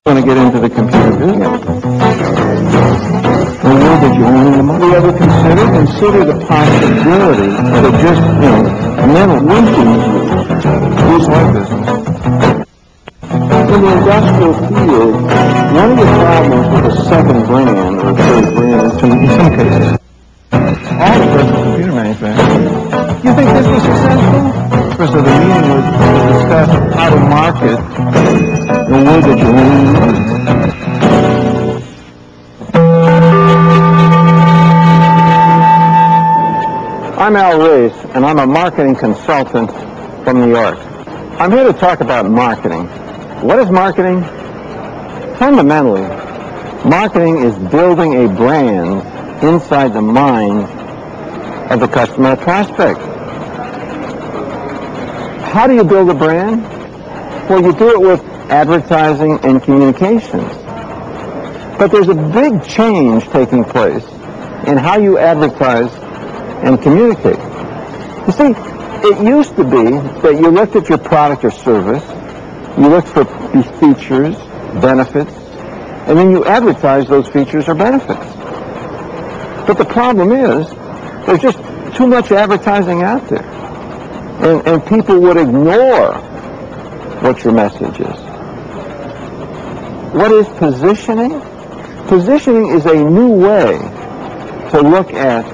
want to get into the computer business. Or where did you earn the money? Ever consider the possibility that just, mental weakens you. Who's my business? In the industrial field, one of the problems with a second brand or a third brand is, in some cases, all the personal computer manufacturers. Do you think this was successful? Because of the meeting was to discuss how to market the way that you earn money. I'm Ries, and I'm a marketing consultant from New York. I'm here to talk about marketing. What is marketing? Fundamentally, marketing is building a brand inside the mind of the customer or prospect. How do you build a brand? Well, you do it with advertising and communications. But there's a big change taking place in how you advertise and communicate. You see, it used to be that you looked at your product or service, you looked for these features, benefits, and then you advertise those features or benefits. But the problem is, there's just too much advertising out there. And people would ignore what your message is. What is positioning? Positioning is a new way to look at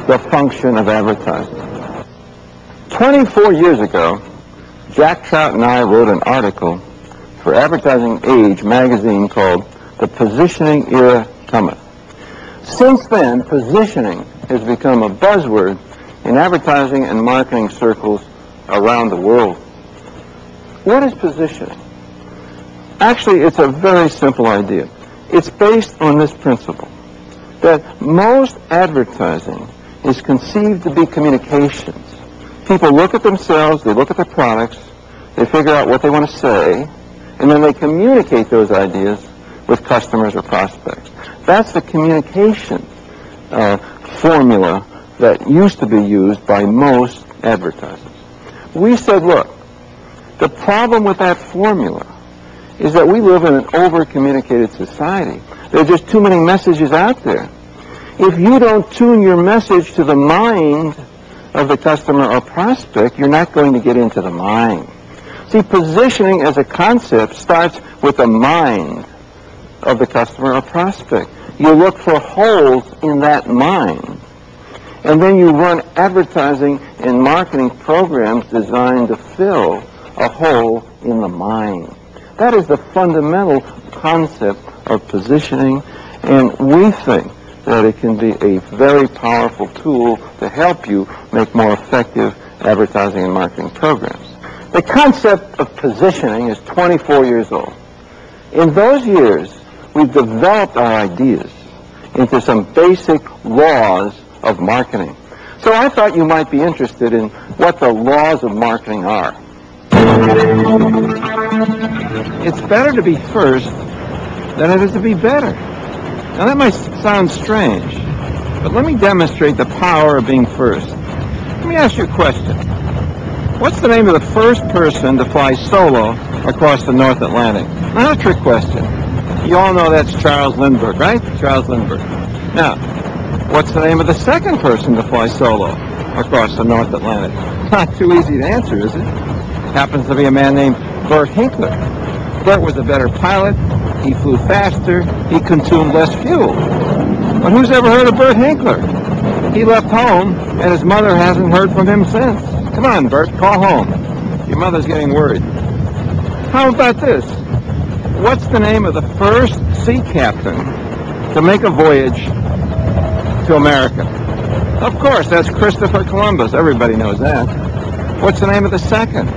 the function of advertising. 24 years ago, Jack Trout and I wrote an article for Advertising Age magazine called The Positioning Era Cometh. Since then, positioning has become a buzzword in advertising and marketing circles around the world. What is positioning? Actually, it's a very simple idea. It's based on this principle, that most advertising is conceived to be communications. People look at themselves, they look at their products, they figure out what they want to say, and then they communicate those ideas with customers or prospects. That's the communication formula that used to be used by most advertisers. We said, look, the problem with that formula is that we live in an over-communicated society. There are just too many messages out there. If you don't tune your message to the mind of the customer or prospect, you're not going to get into the mind. See, positioning as a concept starts with the mind of the customer or prospect. You look for holes in that mind, and then you run advertising and marketing programs designed to fill a hole in the mind. That is the fundamental concept of positioning, and we think that it can be a very powerful tool to help you make more effective advertising and marketing programs. The concept of positioning is 24 years old. In those years, we've developed our ideas into some basic laws of marketing. So I thought you might be interested in what the laws of marketing are. It's better to be first than it is to be better. Now that might sound strange, but let me demonstrate the power of being first. Let me ask you a question. What's the name of the first person to fly solo across the North Atlantic? Not a trick question. You all know that's Charles Lindbergh, right? Charles Lindbergh. Now, what's the name of the second person to fly solo across the North Atlantic? Not too easy to answer, is it? Happens to be a man named Bert Hinkler. Bert was a better pilot. He flew faster. He consumed less fuel. But who's ever heard of Bert Hinkler? He left home, and his mother hasn't heard from him since. Come on, Bert, call home. Your mother's getting worried. How about this? What's the name of the first sea captain to make a voyage to America? Of course, that's Christopher Columbus. Everybody knows that. What's the name of the second?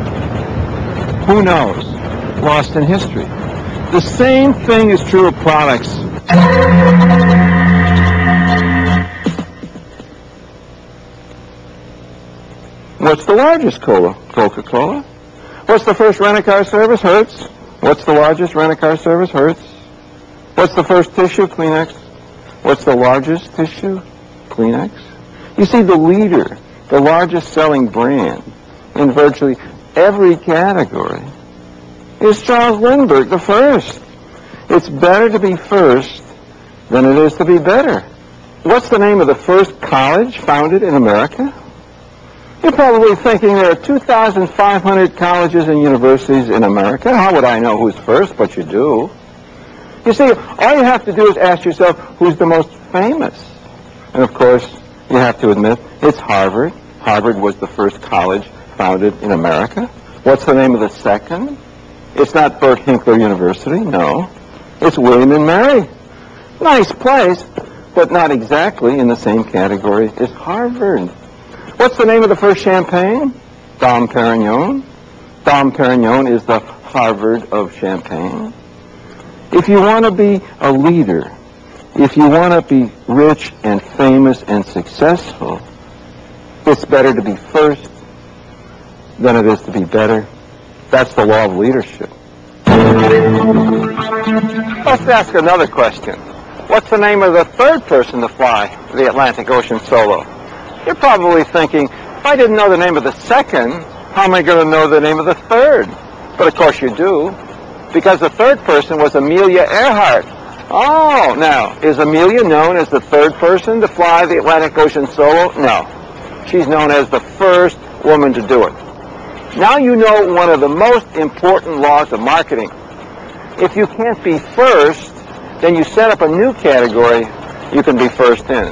Who knows? Lost in history. The same thing is true of products. What's the largest cola? Coca-Cola. What's the first rent-a-car service? Hertz. What's the largest rent-a-car service? Hertz. What's the first tissue? Kleenex. What's the largest tissue? Kleenex. You see, the leader, the largest selling brand in virtually every category is Charles Lindbergh, the first. It's better to be first than it is to be better. What's the name of the first college founded in America? You're probably thinking there are 2,500 colleges and universities in America. How would I know who's first? But you do. You see, all you have to do is ask yourself, who's the most famous? And of course, you have to admit, it's Harvard. Harvard was the first college founded in America. What's the name of the second? It's not Burt Hinkler University, no. It's William and Mary. Nice place, but not exactly in the same category as Harvard. What's the name of the first champagne? Dom Perignon. Dom Perignon is the Harvard of champagne. If you want to be a leader, if you want to be rich and famous and successful, it's better to be first than it is to be better. That's the law of leadership. Let's ask another question. What's the name of the third person to fly the Atlantic Ocean solo? You're probably thinking, if I didn't know the name of the second, how am I going to know the name of the third? But of course you do, because the third person was Amelia Earhart. Oh, now, is Amelia known as the third person to fly the Atlantic Ocean solo? No. She's known as the first woman to do it. Now you know one of the most important laws of marketing. If you can't be first, then you set up a new category you can be first in.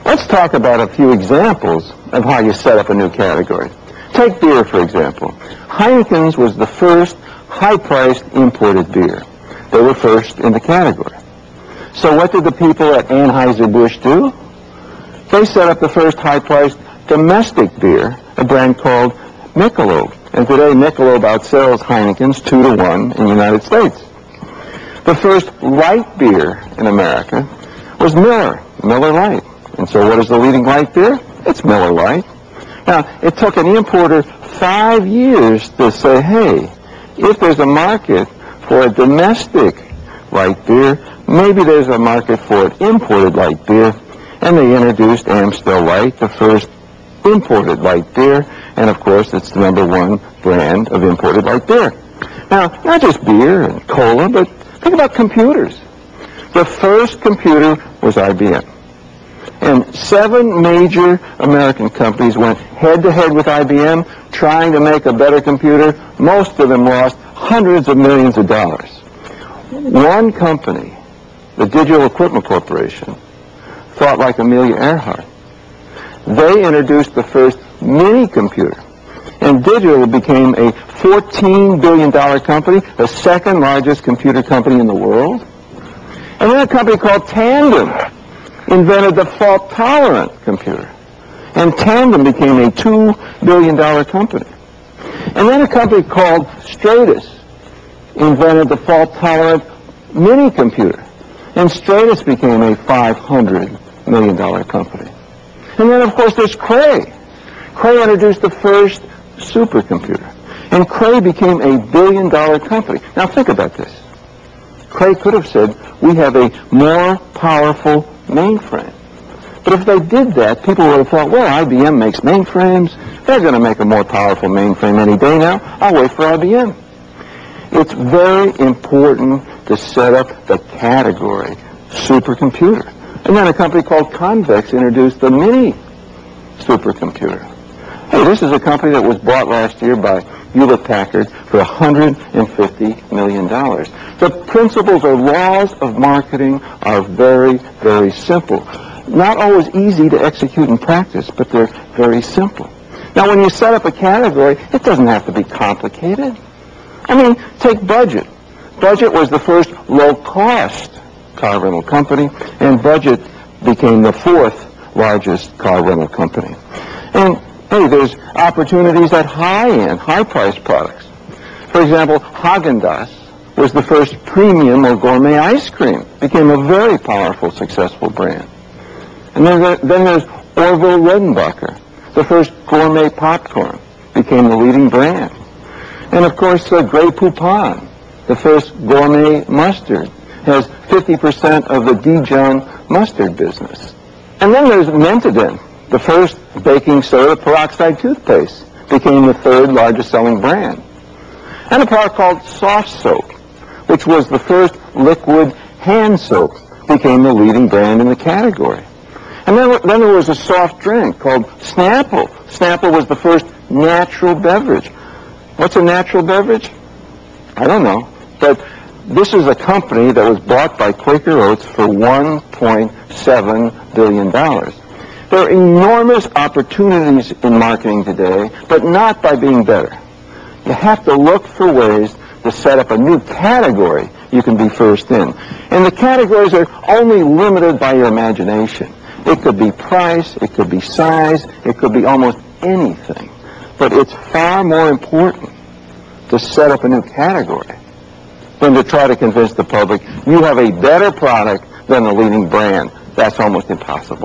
Let's talk about a few examples of how you set up a new category. Take beer, for example. Heineken's was the first high-priced imported beer. They were first in the category. So what did the people at Anheuser-Busch do? They set up the first high-priced domestic beer, a brand called Michelob. And today Michelob outsells Heineken's 2-to-1 in the United States. The first light beer in America was Miller Lite. And so what is the leading light beer? It's Miller Lite. Now, it took an importer 5 years to say, hey, if there's a market for a domestic light beer, maybe there's a market for an imported light beer. And they introduced Amstel Light, the first imported light beer. And of course, it's the #1 brand of imported light beer. Now, not just beer and cola, but think about computers. The first computer was IBM. And 7 major American companies went head-to-head with IBM, trying to make a better computer. Most of them lost hundreds of millions of dollars. One company, the Digital Equipment Corporation, thought like Amelia Earhart. They introduced the first mini computer. And Digital became a $14 billion company, the second largest computer company in the world. And then a company called Tandem invented the fault-tolerant computer. And Tandem became a $2 billion company. And then a company called Stratus invented the fault-tolerant mini computer. And Stratus became a $500 million company. And then, of course, there's Cray. Cray introduced the first supercomputer. And Cray became a $1 billion company. Now, think about this. Cray could have said, we have a more powerful mainframe. But if they did that, people would have thought, well, IBM makes mainframes. They're going to make a more powerful mainframe any day now. I'll wait for IBM. It's very important to set up the category supercomputer. And then a company called Convex introduced the mini supercomputer. Hey, this is a company that was bought last year by Hewlett-Packard for $150 million. The principles or laws of marketing are very, very simple. Not always easy to execute in practice, but they're very simple. Now, when you set up a category, it doesn't have to be complicated. I mean, take Budget. Budget was the first low-cost car rental company, and Budget became the 4th largest car rental company. And hey, there's opportunities at high-end, high-priced products. For example, Haagen-Dazs was the first premium or gourmet ice cream. Became a very powerful, successful brand. And then there's Orville Redenbacher, the first gourmet popcorn. Became the leading brand. And of course, Grey Poupon, the first gourmet mustard, has 50% of the Dijon mustard business. And then there's Mentadent, the first baking soda peroxide toothpaste, became the 3rd largest selling brand. And a product called soft soap, which was the first liquid hand soap, became the leading brand in the category. And then there was a soft drink called Snapple. Snapple was the first natural beverage. What's a natural beverage? I don't know. But this is a company that was bought by Quaker Oats for $1.7 billion. There are enormous opportunities in marketing today, but not by being better. You have to look for ways to set up a new category you can be first in. And the categories are only limited by your imagination. It could be price, it could be size, it could be almost anything. But it's far more important to set up a new category than to try to convince the public you have a better product than the leading brand. That's almost impossible.